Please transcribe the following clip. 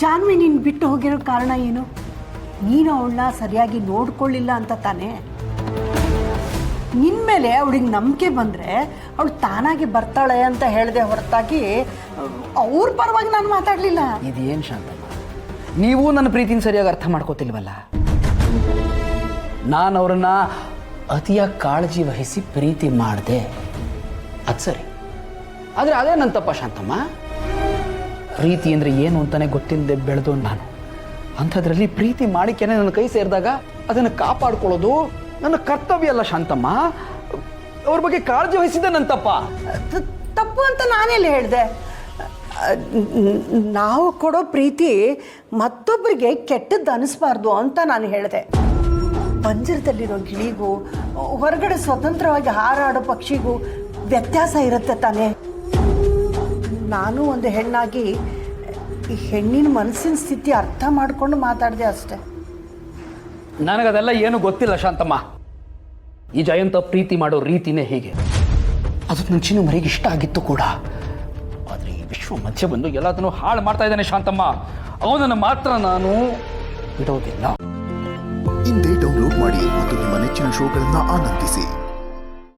ಜಾನ್ವಿ ನೀನು ಬಿಟ್ಟು ಹೋಗಿರೋ ಕಾರಣ ಏನು? ನೀನು ಅವಳನ್ನ ಸರಿಯಾಗಿ ನೋಡ್ಕೊಳ್ಳಿಲ್ಲ ಅಂತ ತಾನೇ? ನಿನ್ನ ಮೇಲೆ ಅವಳಿಗೆ ನಂಬಿಕೆ ಬಂದರೆ ಅವಳು ತಾನಾಗಿ ಬರ್ತಾಳೆ ಅಂತ ಹೇಳಿದೆ ಹೊರತಾಗಿ ಅವ್ರ ಪರವಾಗಿ ನಾನು ಮಾತಾಡಲಿಲ್ಲ. ಇದೇನು ಶಾಂತಮ್ಮ, ನೀವು ನನ್ನ ಪ್ರೀತಿನ ಸರಿಯಾಗಿ ಅರ್ಥ ಮಾಡ್ಕೋತಿಲ್ವಲ್ಲ. ನಾನು ಅವ್ರನ್ನ ಅತಿಯಾಗಿ ಕಾಳಜಿ ವಹಿಸಿ ಪ್ರೀತಿ ಮಾಡಿದೆ, ಅದು ಸರಿ. ಆದರೆ ಅದೇ ನನ್ನ ತಪ್ಪ ಶಾಂತಮ್ಮ. ಪ್ರೀತಿ ಅಂದರೆ ಏನು ಅಂತಾನೆ ಗೊತ್ತಿಲ್ಲದೆ ಬೆಳೆದು ನಾನು ಅಂಥದ್ರಲ್ಲಿ ಪ್ರೀತಿ ಮಾಡಿಕೆನೆ ನನ್ನ ಕೈ ಸೇರಿದಾಗ ಅದನ್ನು ಕಾಪಾಡ್ಕೊಳ್ಳೋದು ನನ್ನ ಕರ್ತವ್ಯ ಅಲ್ಲ ಶಾಂತಮ್ಮ. ಅವ್ರ ಬಗ್ಗೆ ಕಾಳಜಿ ವಹಿಸಿದ್ದೆ ನನ್ನ ತಪ್ಪ. ತಪ್ಪು ಅಂತ ನಾನೆಲ್ಲಿ ಹೇಳಿದೆ? ನಾವು ಕೊಡೋ ಪ್ರೀತಿ ಮತ್ತೊಬ್ಬರಿಗೆ ಕೆಟ್ಟದ್ದು ಅನಿಸ್ಬಾರ್ದು ಅಂತ ನಾನು ಹೇಳಿದೆ. ಪಂಜರದಲ್ಲಿರೋ ಗಿಳಿಗೂ ಹೊರಗಡೆ ಸ್ವತಂತ್ರವಾಗಿ ಹಾರಾಡೋ ಪಕ್ಷಿಗೂ ವ್ಯತ್ಯಾಸ ಇರುತ್ತೆ ತಾನೇ. ನಾನು ಒಂದು ಹೆಣ್ಣಾಗಿ ಈ ಹೆಣ್ಣಿನ ಮನಸ್ಸಿನ ಸ್ಥಿತಿ ಅರ್ಥ ಮಾಡಿಕೊಂಡು ಮಾತಾಡಿದೆ ಅಷ್ಟೆ. ನನಗದೆಲ್ಲ ಏನು ಗೊತ್ತಿಲ್ಲ ಶಾಂತಮ್ಮ. ಈ ಜಯಂತ ಪ್ರೀತಿ ಮಾಡೋ ರೀತಿನೇ ಹೀಗೆ. ಅದು ನನ್ನ ಚಿನ್ನು ಮರಿಗೆ ಇಷ್ಟ ಆಗಿತ್ತು ಕೂಡ. ಆದರೆ ಈ ವಿಶ್ವ ಮಧ್ಯೆ ಬಂದು ಎಲ್ಲದನ್ನು ಹಾಳು ಮಾಡ್ತಾ ಇದ್ದಾನೆ ಶಾಂತಮ್ಮ. ಅವನನ್ನು ಮಾತ್ರ ನಾನು ಬಿಡೋದಿಲ್ಲ. ಇಂದೇ ಡೌನ್ಲೋಡ್ ಮಾಡಿ ಮತ್ತು ನಿಮ್ಮ ನೆಚ್ಚಿನ ಶೋಗಳನ್ನು ಆನಂದಿಸಿ.